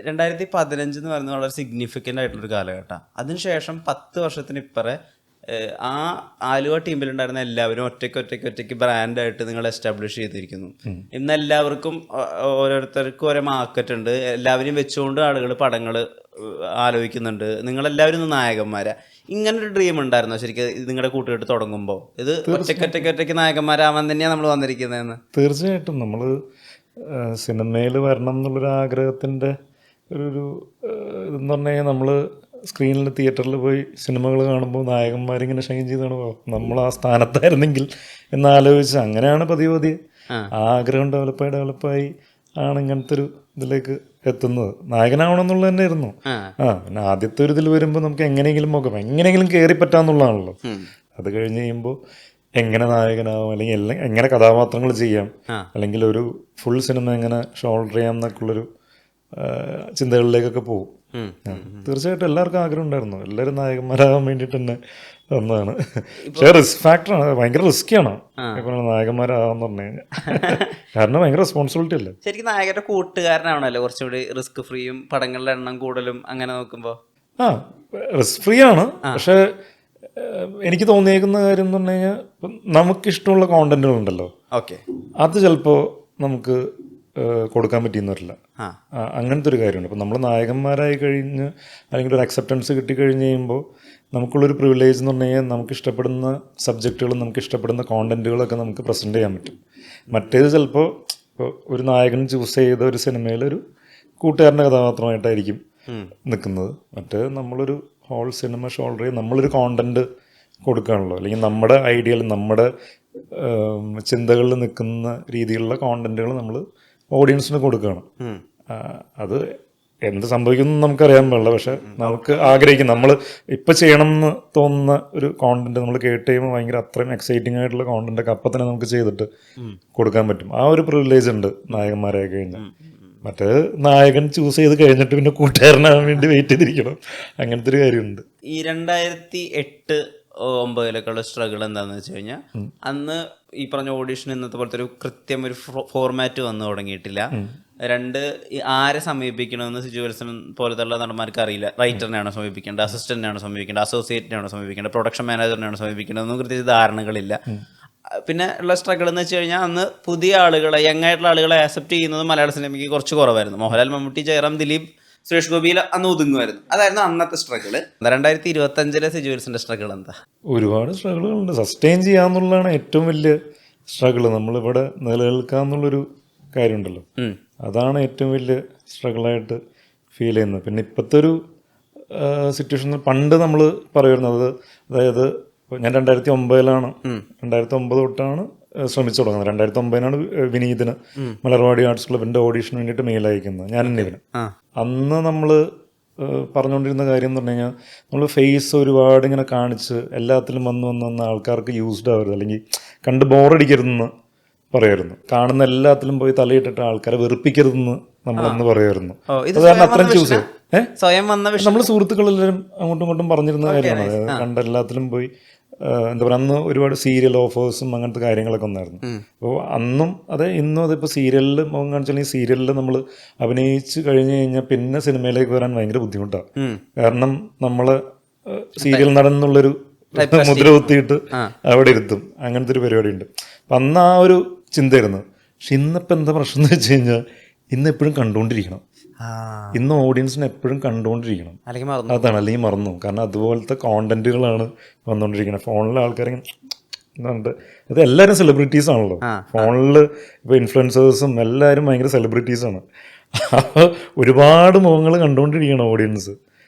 2015 എന്ന് പറയുന്നത് വളരെ സിഗ്നിഫിക്കൻ്റ് ആയിട്ടുള്ളൊരു കാലഘട്ടമാണ്. അതിനുശേഷം 10 വർഷത്തിന് ഇപ്പറേ ആ ആലുവ ടീമിലുണ്ടായിരുന്ന എല്ലാവരും ഒറ്റയ്ക്ക് ബ്രാൻഡായിട്ട് നിങ്ങൾ എസ്റ്റാബ്ലിഷ് ചെയ്തിരിക്കുന്നു. ഇന്ന് എല്ലാവർക്കും ഓരോരുത്തർക്കും ഓരോ മാർക്കറ്റ് ഉണ്ട്. എല്ലാവരും വെച്ചുകൊണ്ട് ആളുകൾ പടങ്ങൾ ആലോചിക്കുന്നുണ്ട്. നിങ്ങളെല്ലാവരും ഇന്ന് നായകന്മാരാ. ഇങ്ങനൊരു ഡ്രീം ഉണ്ടായിരുന്നോ ശരിക്കും നിങ്ങളുടെ കൂട്ടുകെട്ട് തുടങ്ങുമ്പോൾ? ഇത് ഒറ്റയ്ക്ക് നായകന്മാരാവാൻ തന്നെയാണ് നമ്മൾ വന്നിരിക്കുന്നതെന്ന്? തീർച്ചയായിട്ടും നമ്മൾ സിനിമയിൽ വരണം എന്നുള്ളൊരു ആഗ്രഹത്തിൻ്റെ ഒരു ഇതെന്ന് പറഞ്ഞു കഴിഞ്ഞാൽ നമ്മൾ സ്ക്രീനിൽ തിയേറ്ററിൽ പോയി സിനിമകൾ കാണുമ്പോൾ നായകന്മാരിങ്ങനെ ഷൈൻ ചെയ്ത് കാണുമ്പോൾ നമ്മൾ ആ സ്ഥാനത്തായിരുന്നെങ്കിൽ എന്നാലോചിച്ച് അങ്ങനെയാണ് പതിയെ ആഗ്രഹം ഡെവലപ്പായി ആണ് ഇങ്ങനത്തെ ഒരു ഇതിലേക്ക് എത്തുന്നത്. നായകനാവണം എന്നുള്ളത് തന്നെ ആയിരുന്നു. പിന്നെ ആദ്യത്തെ ഒരു ഇതിൽ വരുമ്പോൾ നമുക്ക് എങ്ങനെയെങ്കിലും കയറി പറ്റാന്നുള്ളതാണല്ലോ. അത് കഴിഞ്ഞ് കഴിയുമ്പോൾ എങ്ങനെ നായകനാവും, അല്ലെങ്കിൽ എങ്ങനെ കഥാപാത്രങ്ങൾ ചെയ്യാം, അല്ലെങ്കിൽ ഒരു ഫുൾ സിനിമ എങ്ങനെ ഷോൾഡർ ചെയ്യാം എന്നൊക്കെയുള്ളൊരു ചിന്തകളിലേക്കൊക്കെ പോകും. തീർച്ചയായിട്ടും എല്ലാവർക്കും ആഗ്രഹം ഉണ്ടായിരുന്നു. എല്ലാവരും നായകന്മാരാകാൻ വേണ്ടിയിട്ട് തന്നെ വന്നതാണ്. പക്ഷേ റിസ്ക് ഫാക്ടറാണ്, ഭയങ്കര റിസ്ക്കിയാണ് നായകന്മാരാകാന്ന് പറഞ്ഞു കഴിഞ്ഞാൽ. കാരണം ഭയങ്കര റെസ്പോൺസിബിലിറ്റി അല്ലേ. ശരിക്കും നായകരുടെ കൂട്ടുകാരനാണല്ലോ കുറച്ചുകൂടി റിസ്ക് ഫ്രീയും പടങ്ങളുടെ എണ്ണം കൂടുതലും. അങ്ങനെ നോക്കുമ്പോൾ റിസ്ക് ഫ്രീ ആണ്. പക്ഷേ എനിക്ക് തോന്നിയേക്കുന്ന കാര്യം എന്ന് പറഞ്ഞു കഴിഞ്ഞാൽ നമുക്കിഷ്ടമുള്ള കോണ്ടന്റുകളുണ്ടല്ലോ, അത് ചിലപ്പോൾ നമുക്ക് കൊടുക്കാൻ പറ്റിയെന്ന് വരില്ല. അങ്ങനത്തെ ഒരു കാര്യമുണ്ട്. ഇപ്പം നമ്മൾ നായകന്മാരായി കഴിഞ്ഞ് അല്ലെങ്കിൽ ഒരു അക്സെപ്റ്റൻസ് കിട്ടിക്കഴിഞ്ഞ് കഴിയുമ്പോൾ നമുക്കുള്ളൊരു പ്രിവിലേജ് എന്ന് പറഞ്ഞു കഴിഞ്ഞാൽ നമുക്ക് ഇഷ്ടപ്പെടുന്ന സബ്ജക്റ്റുകളും നമുക്ക് ഇഷ്ടപ്പെടുന്ന കോണ്ടന്റുകളൊക്കെ നമുക്ക് പ്രസൻറ്റ് ചെയ്യാൻ പറ്റും. മറ്റേത് ചിലപ്പോൾ ഒരു നായകൻ ചൂസ് ചെയ്ത ഒരു സിനിമയിൽ ഒരു കൂട്ടുകാരൻ്റെ കഥാപാത്രമായിട്ടായിരിക്കും നിൽക്കുന്നത്. മറ്റേ നമ്മളൊരു ഹോൾ സിനിമ ഷോൾഡർ ചെയ്ത് നമ്മളൊരു കോണ്ടന്റ് കൊടുക്കുകയാണല്ലോ, അല്ലെങ്കിൽ നമ്മുടെ ഐഡിയൽ നമ്മുടെ ചിന്തകളിൽ നിൽക്കുന്ന രീതിയിലുള്ള കോണ്ടന്റുകൾ നമ്മൾ ഓഡിയൻസിന് കൊടുക്കുകയാണ്. അത് എന്ത് സംഭവിക്കുന്നു നമുക്കറിയാൻ പാടില്ല. പക്ഷെ നമുക്ക് ആഗ്രഹിക്കും, നമ്മൾ ഇപ്പം ചെയ്യണം എന്ന് തോന്നുന്ന ഒരു കോണ്ടന്റ് നമ്മൾ കേട്ട് കഴിയുമ്പോൾ ഭയങ്കര അത്രയും എക്സൈറ്റിംഗ് ആയിട്ടുള്ള കോണ്ടന്റ് അപ്പം തന്നെ നമുക്ക് ചെയ്തിട്ട് കൊടുക്കാൻ പറ്റും. ആ ഒരു പ്രിവിലേജ് ഉണ്ട് നായകന്മാരായി കഴിഞ്ഞാൽ. മറ്റേ നായകൻ ചൂസ് ചെയ്ത് കഴിഞ്ഞിട്ട് പിന്നെ കൂട്ടുകാരനാകാൻ വേണ്ടി വെയിറ്റ് ചെയ്തിരിക്കണം. അങ്ങനത്തെ ഒരു കാര്യമുണ്ട്. ഈ 2008-2009 സ്ട്രഗിൾ എന്താണെന്ന് വെച്ച് കഴിഞ്ഞാൽ അന്ന് ഈ പറഞ്ഞ ഓഡീഷൻ ഇന്നത്തെ പോലത്തെ ഒരു കൃത്യം ഒരു ഫോർമാറ്റ് വന്നു തുടങ്ങിയിട്ടില്ല. ആരെ സമീപിക്കണമെന്ന് സിജു വിൽസൺ പോലത്തെ ഉള്ള നടന്മാർക്ക് അറിയില്ല. റൈറ്ററിനെയാണോ സമീപിക്കേണ്ടത്, അസിസ്റ്റന്റിനെയാണോ സമീപിക്കേണ്ടത്, അസോസിയേറ്റിനെയാണോ സമീപിക്കേണ്ടത്, പ്രൊഡക്ഷൻ മാനേജറിനെയാണോ സമീപിക്കേണ്ടതെന്നും കൃത്യമായ ധാരണകളില്ല. പിന്നെ ഉള്ള സ്ട്രഗിൾ എന്ന് വെച്ച് കഴിഞ്ഞാൽ അന്ന് പുതിയ ആളുകളെ, യങ്ങായിട്ടുള്ള ആളുകളെ ആക്സെപ്റ്റ് ചെയ്യുന്നത് മലയാള സിനിമയ്ക്ക് കുറച്ച് കുറവായിരുന്നു. മോഹൻലാൽ, മമ്മൂട്ടി, ജയറാം, ദിലീപ്, സുരേഷ് ഗോപിയിൽ അന്ന് ഒതുങ്ങുമായിരുന്നു. അതായിരുന്നു അന്നത്തെ സ്ട്രഗിള്. 2025 സിജു വിൽസന്റെ സ്ട്രഗിൾ എന്താ? ഒരുപാട് സ്ട്രഗിളുകളുണ്ട്. സസ്റ്റെയിൻ ചെയ്യാന്നുള്ളതാണ് ഏറ്റവും വലിയ സ്ട്രഗിള്. നമ്മളിവിടെ നിലനിൽക്കാന്നുള്ളൊരു കാര്യമുണ്ടല്ലോ, അതാണ് ഏറ്റവും വലിയ സ്ട്രഗിളായിട്ട് ഫീൽ ചെയ്യുന്നത്. പിന്നെ ഇപ്പോഴത്തെ ഒരു സിറ്റുവേഷനിൽ പണ്ട് നമ്മൾ പറയുന്നത്, അതായത് ഞാൻ 2009 തൊട്ടാണ് ശ്രമിച്ചു തുടങ്ങുന്നത്. 2009 വിനീതിന് മലർവാടി ആർട്സ് ക്ലബിന്റെ ഓഡീഷന് വേണ്ടിയിട്ട് മെയിൽ അയക്കുന്നത്, ഞാൻ ഇന്നിവന്. അന്ന് നമ്മൾ പറഞ്ഞുകൊണ്ടിരുന്ന കാര്യം എന്ന് പറഞ്ഞു കഴിഞ്ഞാൽ നമ്മൾ ഫേസ് ഒരുപാട് ഇങ്ങനെ കാണിച്ച് എല്ലാത്തിലും വന്ന് ആൾക്കാർക്ക് യൂസ്ഡ് ആവരുത്, അല്ലെങ്കിൽ കണ്ട് ബോറടിക്കരുതെന്ന് പറയുമായിരുന്നു. കാണുന്ന എല്ലാത്തിലും പോയി തലയിട്ടിട്ട് ആൾക്കാരെ വെറുപ്പിക്കരുതെന്ന് നമ്മളന്ന് പറയുമായിരുന്നു. അത് കാരണം അത്രയും ചൂസ് ചെയ്യും. നമ്മൾ സുഹൃത്തുക്കളെല്ലാവരും അങ്ങോട്ടും ഇങ്ങോട്ടും പറഞ്ഞിരുന്ന കാര്യമാണ്. കണ്ട എല്ലാത്തിലും പോയി എന്താ പറയുക, അന്ന് ഒരുപാട് സീരിയൽ ഓഫേഴ്സും അങ്ങനത്തെ കാര്യങ്ങളൊക്കെ ഒന്നായിരുന്നു. അപ്പോൾ അന്നും ഇന്നും അതിപ്പോൾ സീരിയലിൽ മുഖം കാണിച്ചാൽ സീരിയലിൽ നമ്മൾ അഭിനയിച്ച് കഴിഞ്ഞ് കഴിഞ്ഞാൽ പിന്നെ സിനിമയിലേക്ക് വരാൻ ഭയങ്കര ബുദ്ധിമുട്ടാണ്. കാരണം നമ്മൾ സീരിയൽ നടൻ എന്നുള്ളൊരു മുദ്ര കുത്തിയിട്ട് അവിടെ ഇരുത്തും. അങ്ങനത്തെ ഒരു പരിപാടി ഉണ്ട്. അപ്പം അന്ന് ആ ഒരു ചിന്തയായിരുന്നു. പക്ഷെ ഇന്നിപ്പോൾ എന്താ പ്രശ്നം എന്ന് വെച്ച് കഴിഞ്ഞാൽ ഇന്ന് എപ്പോഴും കണ്ടുകൊണ്ടിരിക്കണം. ഇന്ന് ഓഡിയൻസിനെ എപ്പോഴും കണ്ടുകൊണ്ടിരിക്കണം. അതാണ്, അല്ലെങ്കിൽ മറന്നു. കാരണം അതുപോലത്തെ കോണ്ടന്റുകളാണ് വന്നുകൊണ്ടിരിക്കുന്നത്. ഫോണിലെ ആൾക്കാരിങ്ങനെ അത് എല്ലാവരും സെലിബ്രിറ്റീസ് ആണല്ലോ. ഫോണിൽ ഇപ്പോൾ ഇൻഫ്ലുവൻസേഴ്സും എല്ലാവരും ഭയങ്കര സെലിബ്രിറ്റീസാണ്. അപ്പോൾ ഒരുപാട് മുഖങ്ങൾ കണ്ടുകൊണ്ടിരിക്കുകയാണ് ഓഡിയൻസ്.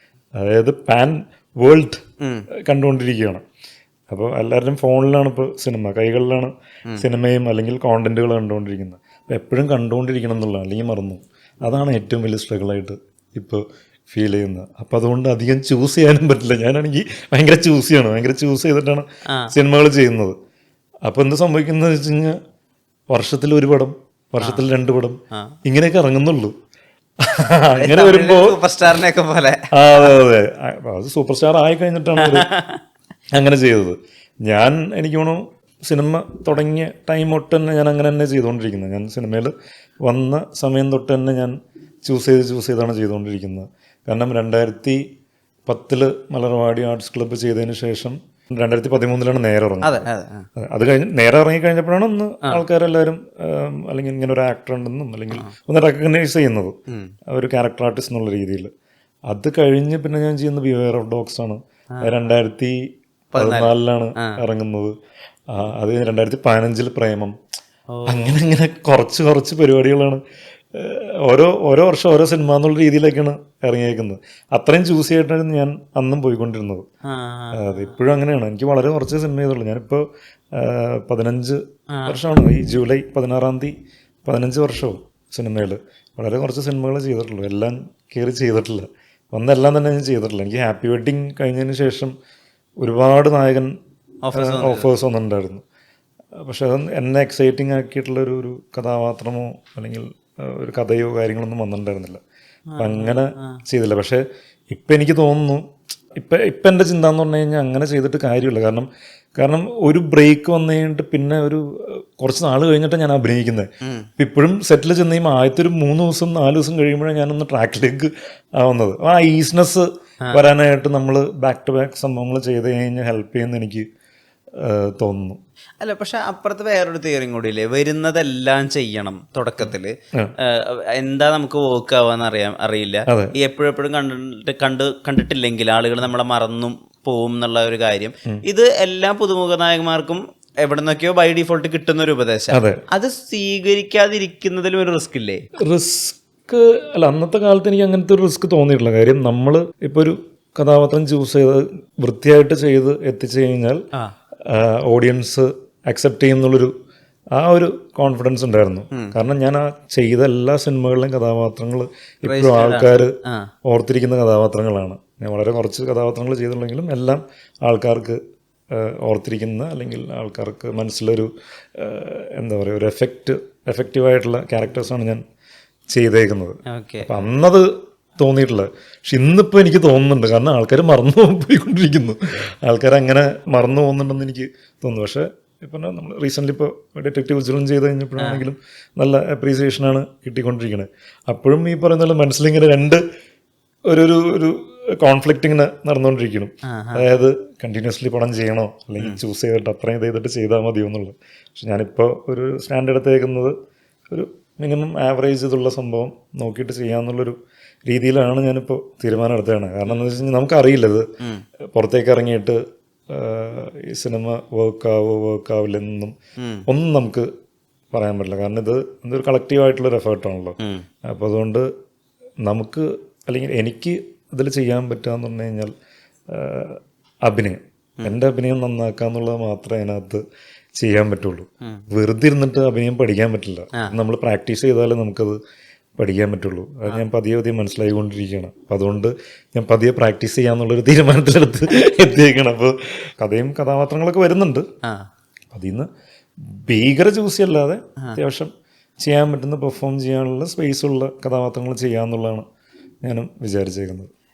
അതായത് പാൻ വേൾഡ് കണ്ടുകൊണ്ടിരിക്കുകയാണ്. അപ്പോൾ എല്ലാവരും ഫോണിലാണ് ഇപ്പോൾ സിനിമ, കൈകളിലാണ് സിനിമയും അല്ലെങ്കിൽ കോണ്ടന്റുകൾ കണ്ടുകൊണ്ടിരിക്കുന്നത്. അപ്പോൾ എപ്പോഴും കണ്ടുകൊണ്ടിരിക്കണം എന്നുള്ളതാണ്, അല്ലെങ്കിൽ മറന്നു. അതാണ് ഏറ്റവും വലിയ സ്ട്രഗിളായിട്ട് ഇപ്പോൾ ഫീൽ ചെയ്യുന്നത്. അപ്പം അതുകൊണ്ട് അധികം ചൂസ് ചെയ്യാനും പറ്റില്ല. ഞാനാണെങ്കിൽ ഭയങ്കര ചൂസ് ചെയ്തിട്ടാണ് സിനിമകൾ ചെയ്യുന്നത്. അപ്പോൾ എന്ത് സംഭവിക്കുന്നത് വെച്ച് കഴിഞ്ഞാൽ വർഷത്തിൽ 1 പടം, വർഷത്തിൽ 2 പടം ഇങ്ങനെയൊക്കെ ഇറങ്ങുന്നുള്ളൂ. അങ്ങനെ വരുമ്പോൾ സൂപ്പർസ്റ്റാറിനെയൊക്കെ പോലെ. അതെ, അത് സൂപ്പർ സ്റ്റാർ ആയി കഴിഞ്ഞിട്ടാണ് അങ്ങനെ ചെയ്തത്. എനിക്ക് തോന്നുന്നു സിനിമ തുടങ്ങിയ ടൈം തൊട്ട് തന്നെ ഞാൻ അങ്ങനെ തന്നെ ചെയ്തുകൊണ്ടിരിക്കുന്നത്. ഞാൻ സിനിമയിൽ വന്ന സമയം തൊട്ട് തന്നെ ഞാൻ ചൂസ് ചെയ്താണ് ചെയ്തുകൊണ്ടിരിക്കുന്നത്. കാരണം 2010 മലർവാടി ആർട്സ് ക്ലബ്ബ് ചെയ്തതിന് ശേഷം 2013 നേരെ ഇറങ്ങുന്നത്. അത് കഴിഞ്ഞ് നേരെ ഇറങ്ങിക്കഴിഞ്ഞപ്പോഴാണ് ഒന്ന് ആൾക്കാരെല്ലാവരും അല്ലെങ്കിൽ ഇങ്ങനെ ഒരു ആക്ടർ ഉണ്ടെന്നും അല്ലെങ്കിൽ ഒന്ന് റെക്കഗ്നൈസ് ചെയ്യുന്നത്, ഒരു ക്യാരക്ടർ ആർട്ടിസ്റ്റ് എന്നുള്ള രീതിയിൽ. അത് കഴിഞ്ഞ് പിന്നെ ഞാൻ ചെയ്യുന്നത് ബിവെയർ ഓഫ് ഡോഗ്സ് ആണ്. 2014 ഇറങ്ങുന്നത്. അത് 2015 പ്രേമം. അങ്ങനെ കുറച്ച് പരിപാടികളാണ്. ഓരോ വർഷം ഓരോ സിനിമ എന്നുള്ള രീതിയിലേക്കാണ് ഇറങ്ങിയേക്കുന്നത്. അത്രയും ചൂസ് ചെയ്തിട്ടായിരുന്നു ഞാൻ അന്നും പോയിക്കൊണ്ടിരുന്നത്. അത് ഇപ്പോഴും അങ്ങനെയാണ്. എനിക്ക് വളരെ കുറച്ച് സിനിമ ചെയ്തുള്ളൂ. ഞാനിപ്പോൾ 15 വർഷമാണ്. ഈ ജൂലൈ 16 15 വർഷവും സിനിമയിൽ. വളരെ കുറച്ച് സിനിമകൾ ചെയ്തിട്ടുള്ളൂ. എല്ലാം കയറി ചെയ്തിട്ടില്ല. വന്നെല്ലാം തന്നെ ഞാൻ ചെയ്തിട്ടില്ല. എനിക്ക് ഹാപ്പി വെഡ്ഡിങ് കഴിഞ്ഞതിന് ശേഷം ഒരുപാട് നായകൻ ഓഫേഴ്സ് വന്നിട്ടുണ്ടായിരുന്നു. പക്ഷെ അത് എന്നെ എക്സൈറ്റിംഗ് ആക്കിയിട്ടുള്ള ഒരു കഥാപാത്രമോ അല്ലെങ്കിൽ ഒരു കഥയോ കാര്യങ്ങളൊന്നും വന്നിട്ടുണ്ടായിരുന്നില്ല. അപ്പം അങ്ങനെ ചെയ്തില്ല. പക്ഷേ ഇപ്പം എനിക്ക് തോന്നുന്നു, ഇപ്പം എൻ്റെ ചിന്ത എന്ന് പറഞ്ഞു കഴിഞ്ഞാൽ അങ്ങനെ ചെയ്തിട്ട് കാര്യമില്ല. കാരണം ഒരു ബ്രേക്ക് വന്നു കഴിഞ്ഞിട്ട് പിന്നെ കുറച്ച് നാൾ കഴിഞ്ഞിട്ടാണ് ഞാൻ അഭിനയിക്കുന്നത്. ഇപ്പം ഇപ്പോഴും സെറ്റിൽ ചെന്ന് കഴിയുമ്പോൾ ആദ്യത്തെ ഒരു 3 ദിവസം 4 ദിവസം കഴിയുമ്പോഴാണ് ഞാനൊന്ന് ട്രാക്കിലേക്ക് ആവുന്നത്. ആ ഈസ്നെസ് വരാനായിട്ട് നമ്മൾ ബാക്ക് ടു ബാക്ക് സംഭവങ്ങൾ ചെയ്ത് കഴിഞ്ഞാൽ ഹെൽപ്പ് ചെയ്യുമെന്ന് എനിക്ക് തോന്നുന്നു. അല്ല, പക്ഷെ അപ്പുറത്ത് വേറൊരു തിയറിയും കൂടി ഇല്ലേ, വരുന്നതെല്ലാം ചെയ്യണം തുടക്കത്തിൽ. എന്താ നമുക്ക് വർക്ക് ആവാന്ന് അറിയില്ല. ഈ എപ്പോഴും കണ്ടിട്ടില്ലെങ്കിൽ ആളുകൾ നമ്മളെ മറന്നും പോവും എന്നുള്ള ഒരു കാര്യം. ഇത് എല്ലാ പുതുമുഖ നായകന്മാർക്കും എവിടെ നിന്നൊക്കെയോ ബൈ ഡിഫോൾട്ട് കിട്ടുന്ന ഒരു ഉപദേശം. അത് സ്വീകരിക്കാതിരിക്കുന്നതിലും ഒരു റിസ്ക് ഇല്ലേ? റിസ്ക് അല്ല, അന്നത്തെ കാലത്ത് എനിക്ക് അങ്ങനത്തെ ഒരു റിസ്ക് തോന്നിയിട്ടില്ല. കാര്യം നമ്മൾ ഇപ്പോൾ ഒരു കഥാപാത്രം ചൂസ് ചെയ്ത് വൃത്തിയായിട്ട് ചെയ്ത് എത്തിച്ചു കഴിഞ്ഞാൽ ഓഡിയൻസ് അക്സെപ്റ്റ് ചെയ്യുന്നുള്ളൊരു ഒരു കോൺഫിഡൻസ് ഉണ്ടായിരുന്നു. കാരണം ഞാൻ ആ ചെയ്ത എല്ലാ സിനിമകളിലെയും കഥാപാത്രങ്ങൾ ഇപ്പോഴും ആൾക്കാർ ഓർത്തിരിക്കുന്ന കഥാപാത്രങ്ങളാണ്. ഞാൻ വളരെ കുറച്ച് കഥാപാത്രങ്ങൾ ചെയ്തിട്ടുണ്ടെങ്കിലും എല്ലാം ആൾക്കാർക്ക് ഓർത്തിരിക്കുന്ന അല്ലെങ്കിൽ ആൾക്കാർക്ക് മനസ്സിലൊരു എന്താ പറയുക, ഒരു എഫക്റ്റീവായിട്ടുള്ള ക്യാരക്ടേഴ്സാണ് ഞാൻ ചെയ്തേക്കുന്നത്. അപ്പം അന്നത് തോന്നിയിട്ടില്ല. പക്ഷെ ഇന്നിപ്പോൾ എനിക്ക് തോന്നുന്നുണ്ട്. കാരണം ആൾക്കാർ മറന്നു പോയിക്കൊണ്ടിരിക്കുന്നു. ആൾക്കാരങ്ങനെ മറന്നു പോകുന്നുണ്ടെന്ന് എനിക്ക് തോന്നുന്നു. പക്ഷേ ഇപ്പം നമ്മൾ റീസെൻ്റ്ലി ഇപ്പോൾ ഡിറ്റക്റ്റീവ് വിജിലൻസ് ചെയ്ത് കഴിഞ്ഞപ്പോഴാണെങ്കിലും നല്ല അപ്രീസിയേഷനാണ് കിട്ടിക്കൊണ്ടിരിക്കുന്നത്. അപ്പോഴും ഈ പറയുന്ന മനസ്സിലിങ്ങനെ ഒരു കോൺഫ്ലിക്റ്റ് ഇങ്ങനെ നടന്നുകൊണ്ടിരിക്കണം. അതായത് കണ്ടിന്യൂസ്ലി പടം ചെയ്യണോ അല്ലെങ്കിൽ ചൂസ് ചെയ്തിട്ട് അത്രയും ചെയ്തിട്ട് ചെയ്താൽ മതിയോ എന്നുള്ളത്. പക്ഷെ ഞാനിപ്പോൾ ഒരു സ്റ്റാൻഡ് എടുത്തേക്കുന്നത് ഒരു മിനിമം ആവറേജ് ഇതുള്ള സംഭവം നോക്കിയിട്ട് ചെയ്യാമെന്നുള്ളൊരു രീതിയിലാണ് ഞാനിപ്പോൾ തീരുമാനം എടുത്തതാണ്. കാരണം എന്താണെന്ന് വെച്ച് കഴിഞ്ഞാൽ നമുക്കറിയില്ല ഇത് പുറത്തേക്ക് ഇറങ്ങിയിട്ട് ഈ സിനിമ വർക്കാവില്ലെന്നും ഒന്നും നമുക്ക് പറയാൻ പറ്റില്ല. കാരണം ഇതൊരു കളക്റ്റീവായിട്ടുള്ളൊരു എഫേർട്ടാണല്ലോ. അപ്പോൾ അതുകൊണ്ട് നമുക്ക് അല്ലെങ്കിൽ എനിക്ക് ഇതിൽ ചെയ്യാൻ പറ്റുകയെന്ന് പറഞ്ഞു കഴിഞ്ഞാൽ എൻ്റെ അഭിനയം നന്നാക്കുക എന്നുള്ളത് മാത്രമേ അതിനകത്ത് ചെയ്യാൻ പറ്റുള്ളൂ. വെറുതെ ഇരുന്നിട്ട് അഭിനയം പഠിക്കാൻ പറ്റില്ല. നമ്മൾ പ്രാക്ടീസ് ചെയ്താലേ നമുക്കത് പഠിക്കാൻ പറ്റുള്ളൂ. അത് ഞാൻ പതിയെ മനസ്സിലായിക്കൊണ്ടിരിക്കുകയാണ്. അപ്പം അതുകൊണ്ട് ഞാൻ പതിയെ പ്രാക്ടീസ് ചെയ്യാന്നുള്ളൊരു തീരുമാനത്തിലെടുത്ത് എത്തിയേക്കണം. അപ്പോൾ കഥയും കഥാപാത്രങ്ങളൊക്കെ വരുന്നുണ്ട്. അതിൽ നിന്ന് ഭീകര ചൂസി അല്ലാതെ അത്യാവശ്യം ചെയ്യാൻ പറ്റുന്ന പെർഫോം ചെയ്യാനുള്ള സ്പേസുള്ള കഥാപാത്രങ്ങൾ ചെയ്യാമെന്നുള്ളതാണ് ഞാനും വിചാരിച്ചേക്കുന്നത്.